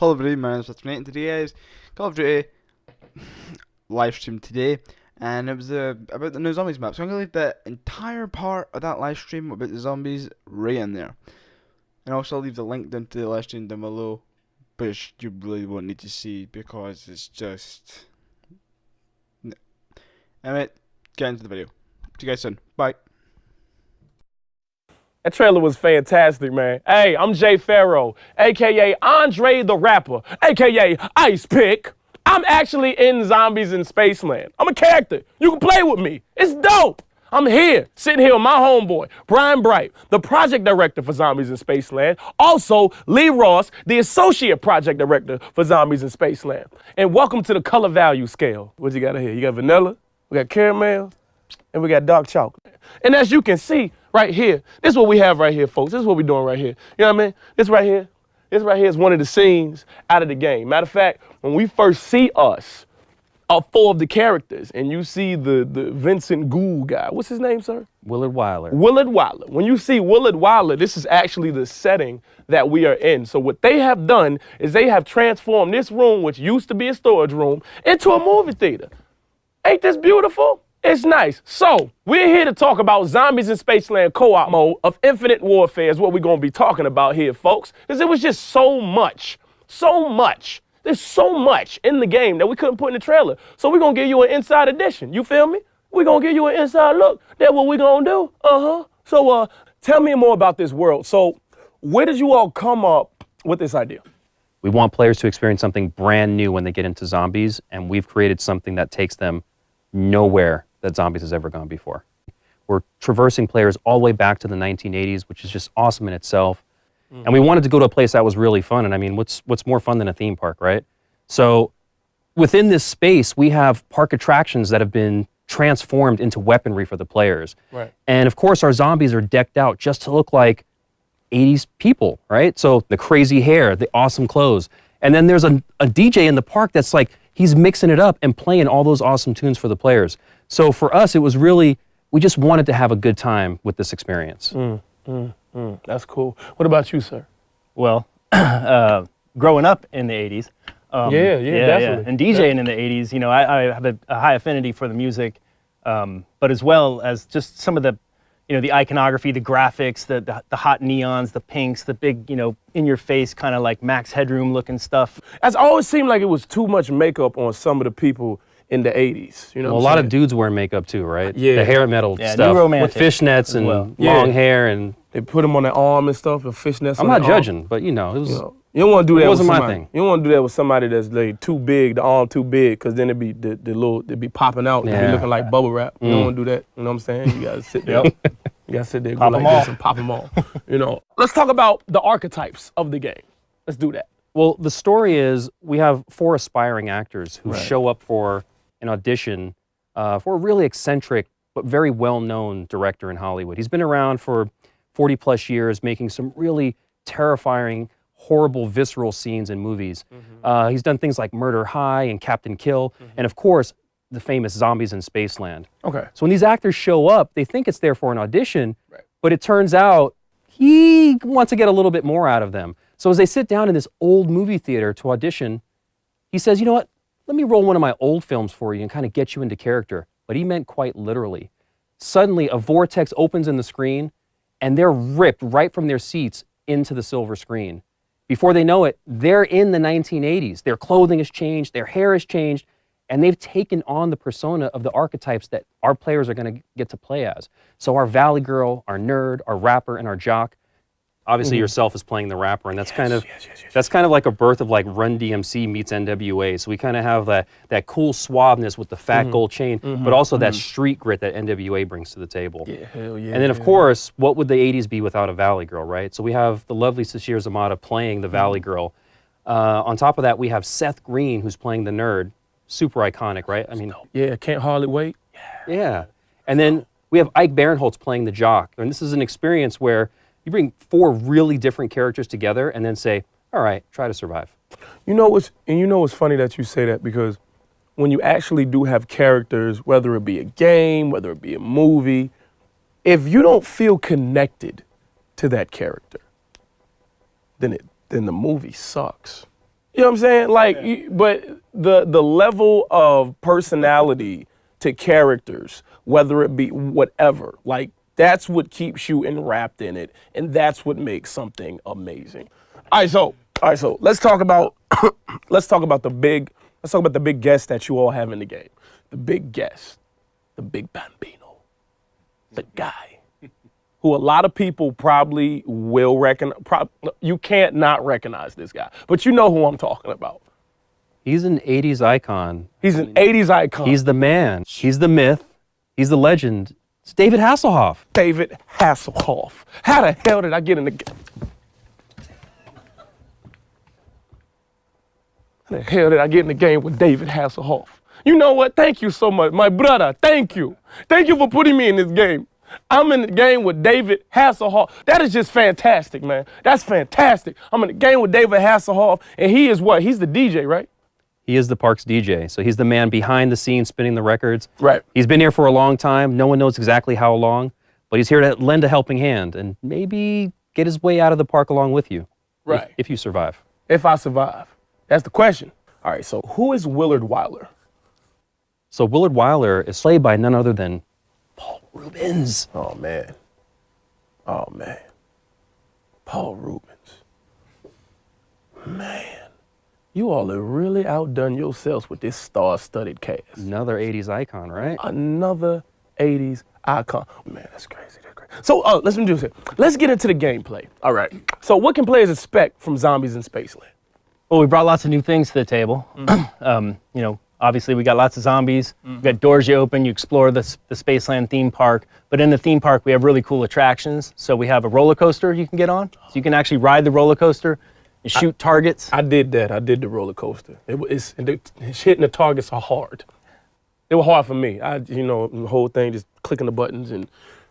Call of Duty, my name's Mr. and today is Call of Duty live stream today, and it was about the new zombies map. So I'm going to leave the entire part of that live stream about the zombies right in there. And also I'll leave the link down to the live stream down below, which you really won't need to see because it's just... Anyway, get into the video. See you guys soon. Bye. That trailer was fantastic, man. Hey, I'm Jay Farrow, a.k.a. Andre the Rapper, a.k.a. Ice Pick. I'm actually in Zombies in Spaceland. I'm a character. You can play with me. It's dope. I'm here, sitting here with my homeboy, Brian Bright, the project director for Zombies in Spaceland. Also, Lee Ross, the associate project director for Zombies in Spaceland. And welcome to the color value scale. What you got here? You got vanilla, we got caramel, and we got dark chocolate. And as you can see right here, this is what we have right here, folks. This is what we're doing right here. You know what I mean? This right here is one of the scenes out of the game. Matter of fact, when we first see us, four of the characters, and you see the Vincent Gould guy. What's his name, sir? Willard Wyler. Willard Wyler. When you see Willard Wyler, this is actually the setting that we are in. So what they have done is they have transformed this room, which used to be a storage room, into a movie theater. Ain't this beautiful? It's nice. So, we're here to talk about Zombies in Spaceland co-op mode of Infinite Warfare is what we're going to be talking about here, folks. Because it was just so much. There's so much in the game that we couldn't put in the trailer. So we're going to give you an inside edition. You feel me? We're going to give you an inside look. That's what we're going to do. So, tell me more about this world. So, where did you all come up with this idea? We want players to experience something brand new when they get into zombies, and we've created something that takes them nowhere that Zombies has ever gone before. We're traversing players all the way back to the 1980s, which is just awesome in itself. And we wanted to go to a place that was really fun. And I mean, what's more fun than a theme park, right? So within this space, we have park attractions that have been transformed into weaponry for the players. Right. And of course, our zombies are decked out just to look like 80s people, right? So the crazy hair, the awesome clothes. And then there's a DJ in the park that's like, he's mixing it up and playing all those awesome tunes for the players. So for us, it was really, we just wanted to have a good time with this experience. That's cool. What about you, sir? Well, growing up in the 80s. Definitely. And DJing in the 80s, you know, I have a high affinity for the music, but as well as just some of the, you know, the iconography, the graphics, the hot neons, the pinks, the big, you know, in-your-face kind of like Max Headroom looking stuff. It's always seemed like it was too much makeup on some of the people in the 80s. You know, Well, a lot of dudes wear makeup too, right? Yeah. The hair metal Yeah, stuff new romantic with fishnets and well. long hair, and They put them on their arm and stuff, and fishnets. I'm on not their arm. judging, but you know, it was. You don't want to do that. It wasn't with my somebody. thing. You don't want to do that with somebody that's like too big, the arm too big, because then it'd be popping out, and be Yeah. looking like bubble wrap. You don't want to do that. You know what I'm saying? You gotta sit there. You gotta sit there, go Pop like 'em all. this, and pop them all. You know. Let's talk about the archetypes of the game. Let's do that. Well, the story is we have 4 aspiring actors who Right. show up for an audition for a really eccentric but very well-known director in Hollywood. He's been around for 40 plus years, making some really terrifying, horrible, visceral scenes in movies. He's done things like Murder High and Captain Kill, and of course, the famous Zombies in Spaceland. Okay. So when these actors show up, they think it's there for an audition, Right. but it turns out he wants to get a little bit more out of them. So as they sit down in this old movie theater to audition, he says, you know what, let me roll one of my old films for you and kind of get you into character. But he meant quite literally. Suddenly, a vortex opens in the screen, and they're ripped right from their seats into the silver screen. Before they know it, they're in the 1980s. Their clothing has changed, their hair has changed, and they've taken on the persona of the archetypes that our players are going to get to play as. So our Valley Girl, our nerd, our rapper, and our jock. Obviously, yourself is playing the rapper, and that's kind of like a birth of like Run DMC meets NWA. So we kind of have that cool suaveness with the fat gold chain, but also that street grit that NWA brings to the table. Yeah, hell yeah. And then, of course, what would the 80s be without a Valley Girl, right? So we have the lovely Sashir Zamata playing the Valley Girl. On top of that, we have Seth Green, who's playing the nerd. Super iconic, right? I mean, Yeah, can't hardly wait. yeah. And then we have Ike Barinholtz playing the jock. And this is an experience where you bring 4 really different characters together and then say, all right, try to survive. You know what's funny that you say that, because when you actually do have characters, whether it be a game, whether it be a movie, if you don't feel connected to that character, then the movie sucks. You know what I'm saying? Like, but the level of personality to characters, whether it be whatever, like that's what keeps you enwrapped in it, and that's what makes something amazing. All right, so let's talk about the big guest that you all have in the game. The big guest, the big bambino, the guy who a lot of people probably will recognize. You can't not recognize this guy, but you know who I'm talking about. He's an 80s icon. He's an 80s icon. He's the man. He's the myth. He's the legend. It's David Hasselhoff. David Hasselhoff. How the hell did I get in the game? How the hell did I get in the game with David Hasselhoff? You know what? Thank you so much. My brother, thank you. Thank you for putting me in this game. I'm in the game with David Hasselhoff. That is just fantastic, man. That's fantastic. I'm in the game with David Hasselhoff, and he is what? He's the DJ, right? He is the park's DJ. So he's the man behind the scenes spinning the records. Right. He's been here for a long time. No one knows exactly how long, but he's here to lend a helping hand and maybe get his way out of the park along with you. Right. If you survive. If I survive. That's the question. All right, so who is Willard Wyler? So Willard Wyler is played by none other than Paul Rubens. Oh, man. Oh, man. Paul Rubens. Man. You all have really outdone yourselves with this star-studded cast. Another 80s icon, right? Another 80s icon. Man, that's crazy. That's crazy. So let's do this here. Let's get into the gameplay. All right. So what can players expect from Zombies in Spaceland? Well, we brought lots of new things to the table. Obviously we got lots of zombies. We've got doors you open, you explore the Spaceland theme park. But in the theme park, we have really cool attractions. So we have a roller coaster you can get on. So you can actually ride the roller coaster and shoot targets. I did that. I did the roller coaster. It's hitting the targets are hard. They were hard for me. The whole thing, just clicking the buttons and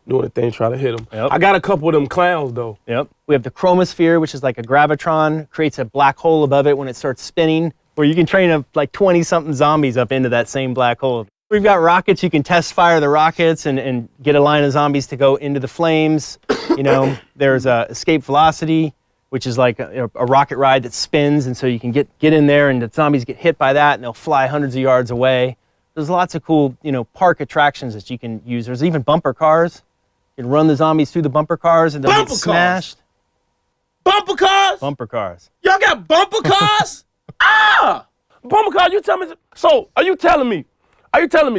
doing the thing, trying to hit them. Yep. I got a couple of them clowns, though. Yep. We have the chromosphere, which is like a gravitron, creates a black hole above it when it starts spinning, where you can train like 20-something zombies up into that same black hole. We've got rockets. You can test fire the rockets and get a line of zombies to go into the flames. There's escape velocity, which is like a rocket ride that spins, and so you can get in there, and the zombies get hit by that, and they'll fly hundreds of yards away. There's lots of cool, park attractions that you can use. There's even bumper cars. You can run the zombies through the bumper cars, and they'll get smashed. Bumper cars? Bumper cars. Y'all got bumper cars? Bumper cars, you tell me. So, are you telling me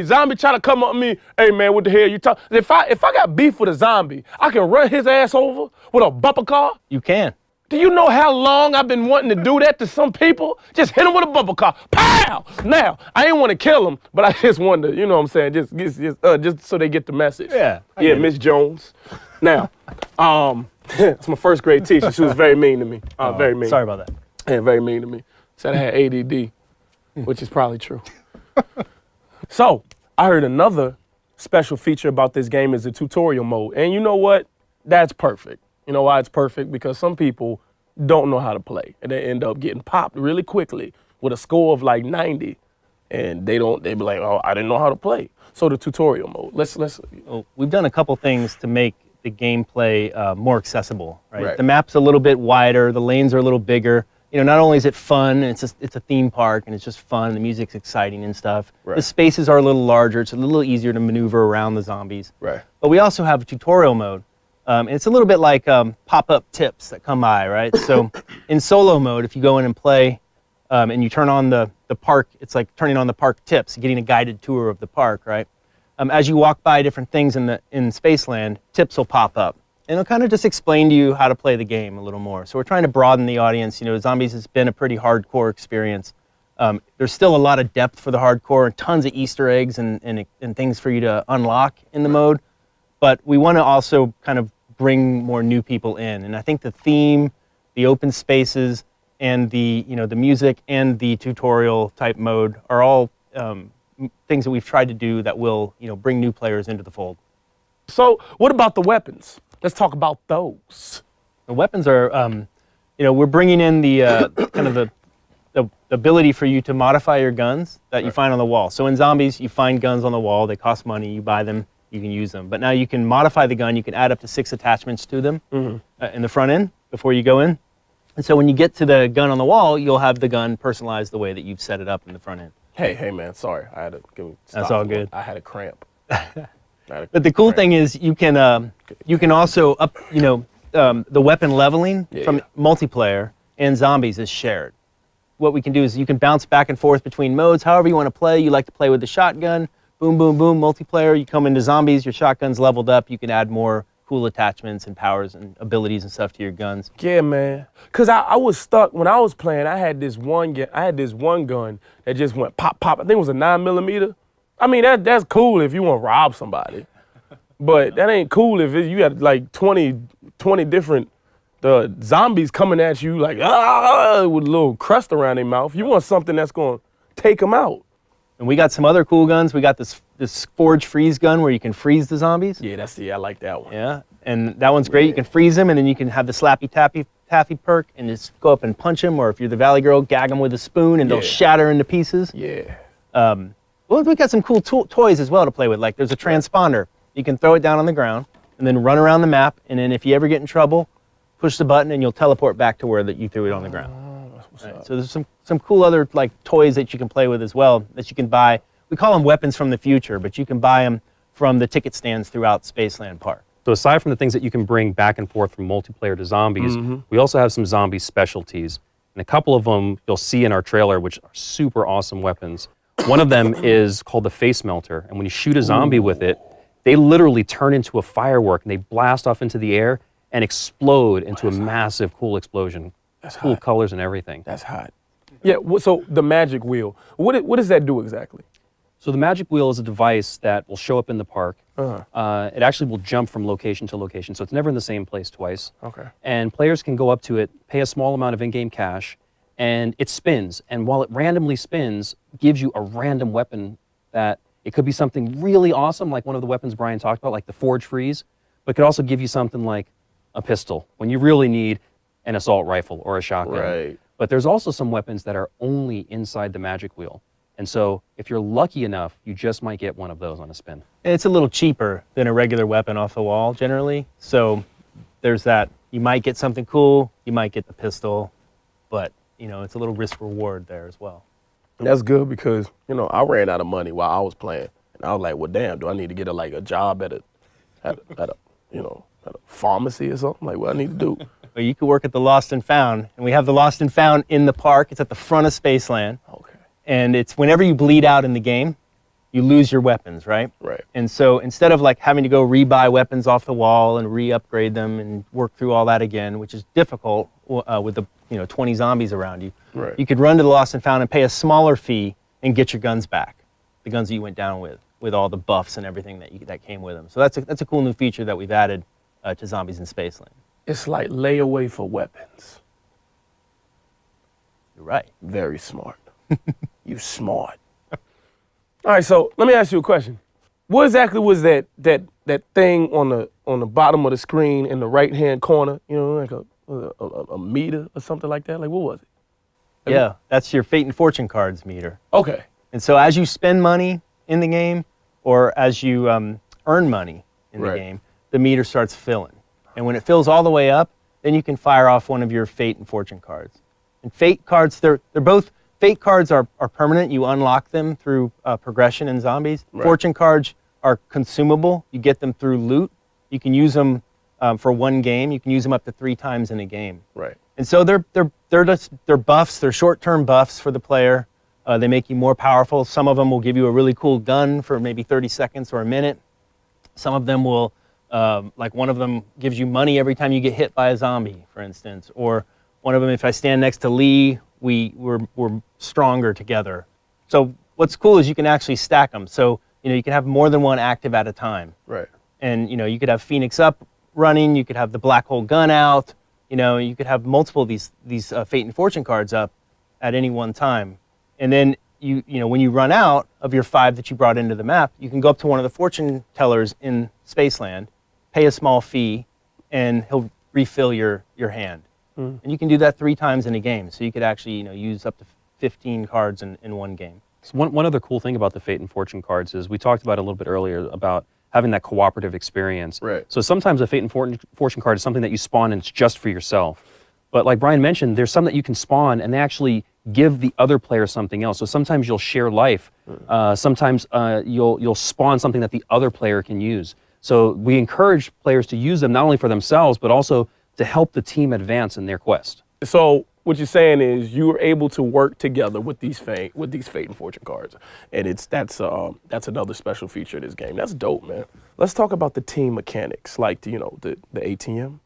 zombie try to come up on me, hey man, what the hell you talking? If I got beef with a zombie, I can run his ass over with a bumper car? You can. Do you know how long I've been wanting to do that to some people? Just hit them with a bumper car. Pow! Now, I ain't want to kill them, but I just wanted to, you know what I'm saying, just so they get the message. Yeah. Yeah, Miss Jones. Now, that's my first grade teacher. She was very mean to me. Very mean. Sorry about that. Yeah, very mean to me. Said I had ADD, which is probably true. So, I heard another special feature about this game is the tutorial mode. And you know what? That's perfect. You know why it's perfect? Because some people don't know how to play, and they end up getting popped really quickly with a score of like 90, and they be like, oh, I didn't know how to play. So the tutorial mode. Let's. Well, we've done a couple things to make the gameplay more accessible. Right? Right. The map's a little bit wider. The lanes are a little bigger. Not only is it fun, and it's a theme park, and it's just fun. The music's exciting and stuff. Right. The spaces are a little larger. It's a little easier to maneuver around the zombies. Right. But we also have a tutorial mode. And it's a little bit like pop-up tips that come by, right? So in solo mode, if you go in and play and you turn on the park, it's like turning on the park tips, getting a guided tour of the park, right? As you walk by different things in Spaceland, tips will pop up. And it'll kind of just explain to you how to play the game a little more. So we're trying to broaden the audience. Zombies has been a pretty hardcore experience. There's still a lot of depth for the hardcore and tons of Easter eggs and things for you to unlock in the mode. But we want to also kind of bring more new people in. And I think the theme, the open spaces, and the music and the tutorial type mode are all things that we've tried to do that will bring new players into the fold. So what about the weapons? Let's talk about those. The weapons are, we're bringing in the kind of the ability for you to modify your guns that you find on the wall. So in Zombies, you find guns on the wall. They cost money. You buy them. You can use them. But now you can modify the gun. You can add up to 6 attachments to them in the front end before you go in. And so when you get to the gun on the wall, you'll have the gun personalized the way that you've set it up in the front end. Hey, man, sorry. I had to stop. That's all good. I had a cramp. But the cool thing is you can also up, the weapon leveling from multiplayer and zombies is shared. What we can do is you can bounce back and forth between modes, however you want to play. You like to play with the shotgun, boom, boom, boom, multiplayer. You come into zombies, your shotgun's leveled up. You can add more cool attachments and powers and abilities and stuff to your guns. Yeah, man. Cause I was stuck when I was playing. I had this one gun that just went pop, pop. I think it was a 9mm. I mean, that's cool if you want to rob somebody, but that ain't cool if you had like 20 different zombies coming at you like with a little crust around their mouth. You want something that's gonna take them out. And we got some other cool guns. We got this Forge Freeze gun where you can freeze the zombies. Yeah, I like that one. Yeah, and that one's great. You can freeze them, and then you can have the Slappy Taffy perk and just go up and punch them, or if you're the Valley Girl, gag them with a spoon, and they'll shatter into pieces. Yeah. Well, we got some cool toys as well to play with. Like there's a transponder. You can throw it down on the ground, and then run around the map, and then if you ever get in trouble, push the button, and you'll teleport back to where that you threw it on the ground. Right. So there's some cool other like toys that you can play with as well that you can buy. We call them weapons from the future, but you can buy them from the ticket stands throughout Spaceland Park. So aside from the things that you can bring back and forth from multiplayer to zombies, we also have some zombie specialties. And a couple of them you'll see in our trailer, which are super awesome weapons. One of them is called the face melter. And when you shoot a zombie with it, they literally turn into a firework and they blast off into the air and explode into a massive, cool explosion. That's cool hot. colors and everything. That's hot. Yeah, so the magic wheel, what does that do exactly? So the magic wheel is a device that will show up in the park. It actually will jump from location to location, so it's never in the same place twice. Okay. And players can go up to it, pay a small amount of in-game cash, and it spins. And while it randomly spins, gives you a random weapon that it could be something really awesome, like one of the weapons Brian talked about, like the Forge Freeze, but it could also give you something like a pistol when you really need an assault rifle or a shotgun. Right. But there's also some weapons that are only inside the magic wheel. And so if you're lucky enough, you just might get one of those on a spin. And it's a little cheaper than a regular weapon off the wall generally. So there's that. You might get something cool, you might get the pistol, but it's a little risk reward there as well. That's good because, I ran out of money while I was playing. And I was like, well, damn, do I need to get a job at a pharmacy or something? Like, what I need to do? Well, you could work at the Lost and Found, and we have the Lost and Found in the park. It's at the front of Spaceland. Okay. And it's whenever you bleed out in the game, you lose your weapons, right? Right. And so instead of like having to go rebuy weapons off the wall and re-upgrade them and work through all that again, which is difficult with the 20 zombies around you, Right. you could run to the Lost and Found and pay a smaller fee and get your guns back, the guns that you went down with all the buffs and everything that came with them. So that's a cool new feature that we've added to Zombies in Spaceland. It's like layaway for weapons. You're right. Very smart. You smart. All right, so let me ask you a question. What exactly was that thing on the bottom of the screen in the right-hand corner? Like a meter or something like that? Like, what was it? Yeah, that's your Fate and Fortune cards meter. Okay. And so as you spend money in the game, or as you earn money in the game, the meter starts filling. And when it fills all the way up, then you can fire off one of your Fate and Fortune cards. And Fate cards, they're both, Fate cards are permanent. You unlock them through progression in Zombies. Right. Fortune cards are consumable. You get them through loot. You can use them for one game. You can use them up to 3 times in a game. Right. And so they're buffs. They're short-term buffs for the player. They make you more powerful. Some of them will give you a really cool gun for maybe 30 seconds or a minute. Some of them will, like one of them gives you money every time you get hit by a zombie, for instance. Or one of them, if I stand next to Lee, we're stronger together. So what's cool is you can actually stack them. So you can have more than one active at a time. Right. And you could have Phoenix up running. You could have the black hole gun out. You could have multiple of these Fate and Fortune cards up at any one time. And then when you run out of your 5 that you brought into the map, you can go up to one of the fortune tellers in Spaceland, pay a small fee, and he'll refill your hand. And you can do that 3 times in a game. So you could actually use up to 15 cards in one game. So one other cool thing about the Fate and Fortune cards is we talked about it a little bit earlier about having that cooperative experience. Right. So sometimes a Fate and Fortune card is something that you spawn and it's just for yourself. But like Brian mentioned, there's some that you can spawn, and they actually give the other player something else. So sometimes you'll share life. Sometimes you'll spawn something that the other player can use. So we encourage players to use them not only for themselves, but also to help the team advance in their quest. So what you're saying is you are able to work together with these fate and fortune cards, and that's another special feature of this game. That's dope, man. Let's talk about the team mechanics, like the ATM.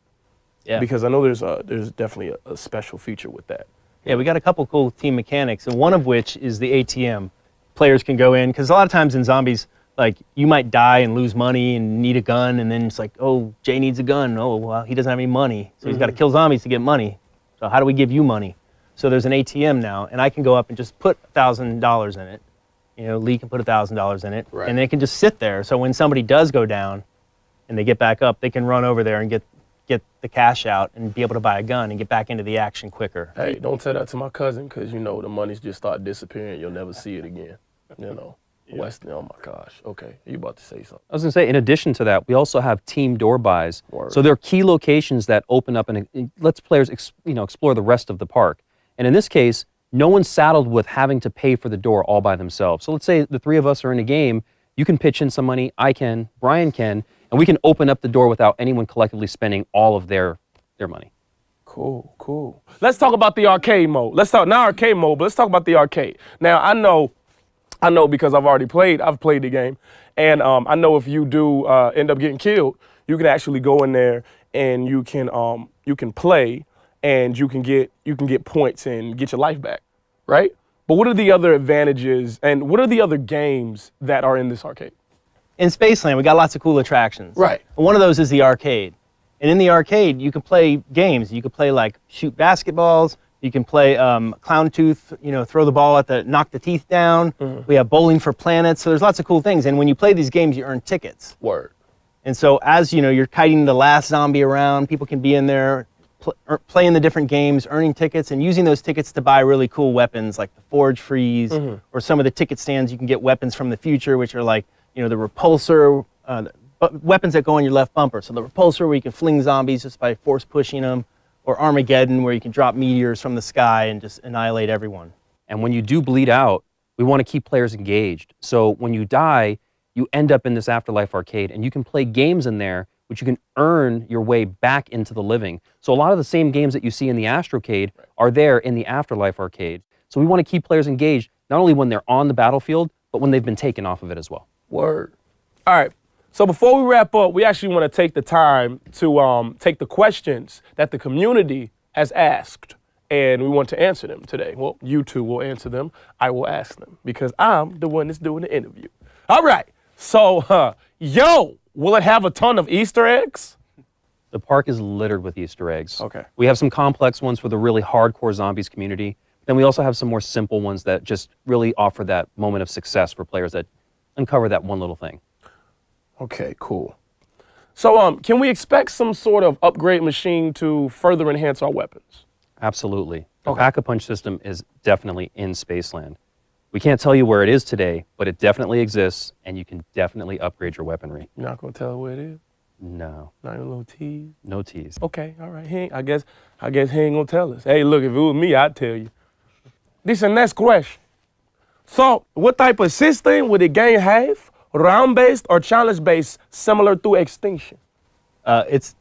Yeah. Because I know there's definitely a special feature with that. Yeah, we got a couple cool team mechanics, and one of which is the ATM. Players can go in, because a lot of times in zombies, like, you might die and lose money and need a gun, and then it's like, oh, Jay needs a gun. Oh, well, he doesn't have any money, so he's got to kill zombies to get money. So how do we give you money? So there's an ATM now, and I can go up and just put $1,000 in it. Lee can put $1,000 in it, Right. and they can just sit there. So when somebody does go down and they get back up, they can run over there and get the cash out and be able to buy a gun and get back into the action quicker. Hey, don't tell that to my cousin, because the money's just start disappearing. You'll never see it again. Weston, oh my gosh. Okay, you about to say something. I was going to say, in addition to that, we also have team door buys. Word. So there are key locations that open up and lets players explore the rest of the park. And in this case, no one's saddled with having to pay for the door all by themselves. So let's say the three of us are in a game. You can pitch in some money, I can, Brian can, and we can open up the door without anyone collectively spending all of their money. Cool. Let's talk about the arcade mode. Let's talk not arcade mode, but let's talk about the arcade. Now I know because I've played the game, and I know if you do end up getting killed, you can actually go in there and you can play, and you can get points and get your life back, right? But what are the other advantages, and what are the other games that are in this arcade? In Spaceland, we got lots of cool attractions. Right. One of those is the arcade. And in the arcade, you can play games. You can play, like, shoot basketballs. You can play clown tooth, throw the ball knock the teeth down. We have bowling for planets. So there's lots of cool things. And when you play these games, you earn tickets. Word. And so as, you're kiting the last zombie around, people can be in there playing the different games, earning tickets, and using those tickets to buy really cool weapons like the Forge Freeze, or some of the ticket stands you can get weapons from the future, which are like, the repulsor, weapons that go on your left bumper. So the repulsor, where you can fling zombies just by force pushing them, or Armageddon, where you can drop meteors from the sky and just annihilate everyone. And when you do bleed out, we want to keep players engaged. So when you die, you end up in this Afterlife arcade, and you can play games in there which you can earn your way back into the living. So a lot of the same games that you see in the Astrocade are there in the Afterlife arcade. So we want to keep players engaged, not only when they're on the battlefield, but when they've been taken off of it as well. Word. All right. So before we wrap up, we actually want to take the time to take the questions that the community has asked, and we want to answer them today. Well, you two will answer them. I will ask them, because I'm the one that's doing the interview. All right. So, will it have a ton of Easter eggs? The park is littered with Easter eggs. Okay. We have some complex ones for the really hardcore zombies community. Then we also have some more simple ones that just really offer that moment of success for players that uncover that one little thing. Okay, cool. So, can we expect some sort of upgrade machine to further enhance our weapons? Absolutely. The Okay. Pack-a-Punch system is definitely in Spaceland. We can't tell you where it is today, but it definitely exists, and you can definitely upgrade your weaponry. You're not gonna tell where it is? No, Not even a little tease? no tease. Okay, all right. I guess he ain't gonna tell us. Hey, look, if it was me, I'd tell you. This is the next question. So, what type of system would the game have? Round-based or challenge-based, similar to Extinction? It's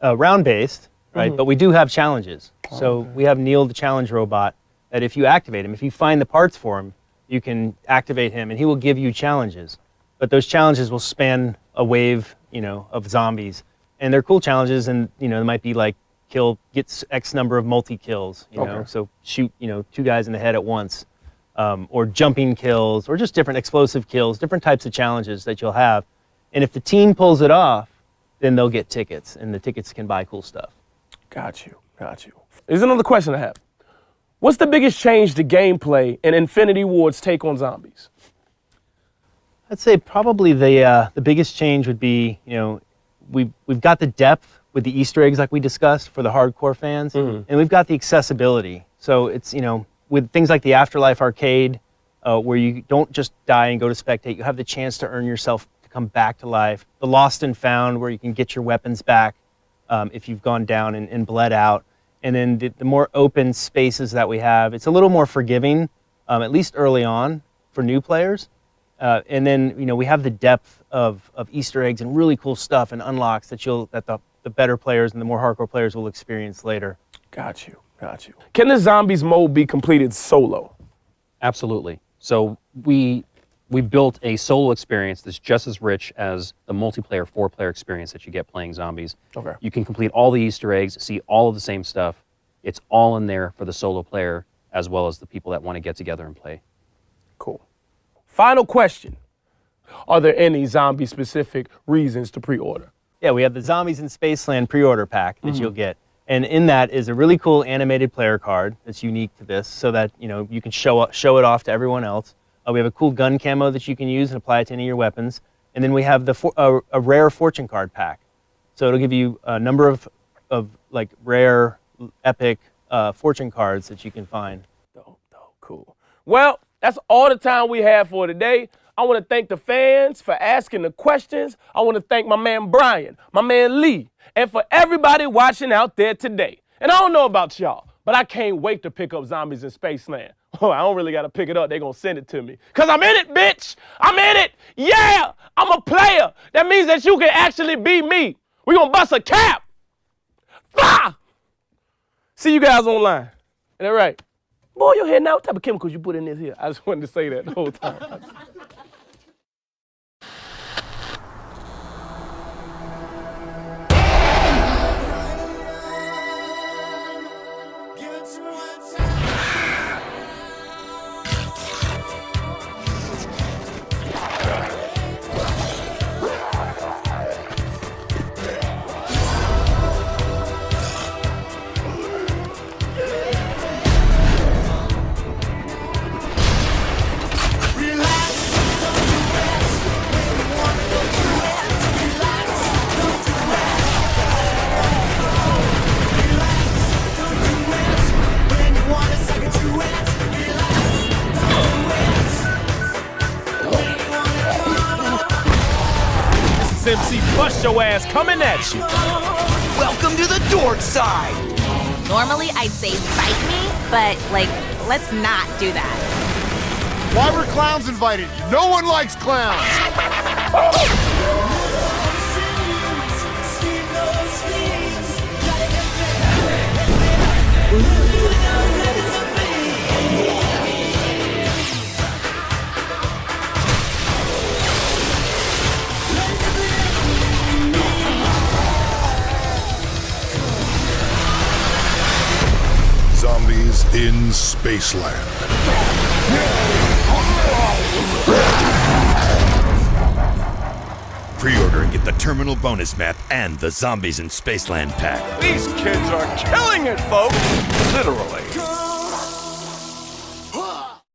round-based, right? But we do have challenges. So we have Neil, the challenge robot, that if you activate him, if you find the parts for him, you can activate him, and he will give you challenges. But those challenges will span a wave, of zombies, and they're cool challenges. And it might be like get X number of multi-kills. Okay. So shoot, 2 guys in the head at once, or jumping kills, or just different explosive kills, different types of challenges that you'll have. And if the team pulls it off, then they'll get tickets, and the tickets can buy cool stuff. Got you. Here's another question I have. What's the biggest change to gameplay in Infinity Ward's take on zombies? I'd say probably the biggest change would be, we've got the depth with the Easter eggs like we discussed for the hardcore fans, and we've got the accessibility. So it's, with things like the Afterlife arcade, where you don't just die and go to spectate, you have the chance to earn yourself to come back to life. The Lost and Found, where you can get your weapons back if you've gone down and bled out. and then the more open spaces that we have, it's a little more forgiving, at least early on for new players. And then we have the depth of Easter eggs and really cool stuff and unlocks that the better players and the more hardcore players will experience later. Got you. Can the zombies mode be completed solo? Absolutely. So we built a solo experience that's just as rich as the multiplayer 4-player experience that you get playing zombies. Okay. You can complete all the Easter eggs, see all of the same stuff. It's all in there for the solo player as well as the people that want to get together and play. Cool. Final question. Are there any zombie-specific reasons to pre-order? Yeah, we have the Zombies in Spaceland pre-order pack that you'll get. And in that is a really cool animated player card that's unique to this so that you can show it off to everyone else. We have a cool gun camo that you can use and apply it to any of your weapons. And then we have a rare fortune card pack. So it'll give you a number of like rare, epic fortune cards that you can find. Dope, cool. Well, that's all the time we have for today. I want to thank the fans for asking the questions. I want to thank my man Brian, my man Lee, and for everybody watching out there today. And I don't know about y'all, but I can't wait to pick up Zombies in Spaceland. Oh, I don't really got to pick it up. They're going to send it to me. Because I'm in it, bitch. I'm in it. Yeah, I'm a player. That means that you can actually be me. We're going to bust a cap. Bah! See you guys online. Is that right? Boy, your head now, what type of chemicals you put in this here? I just wanted to say that the whole time. MC Bust Your Ass coming at you. Welcome to the dork side. Normally I'd say fight me, but let's not do that. Why were clowns invited? No one likes clowns. Zombies in Spaceland. Pre-order and get the terminal bonus map and the Zombies in Spaceland pack. These kids are killing it, folks! Literally.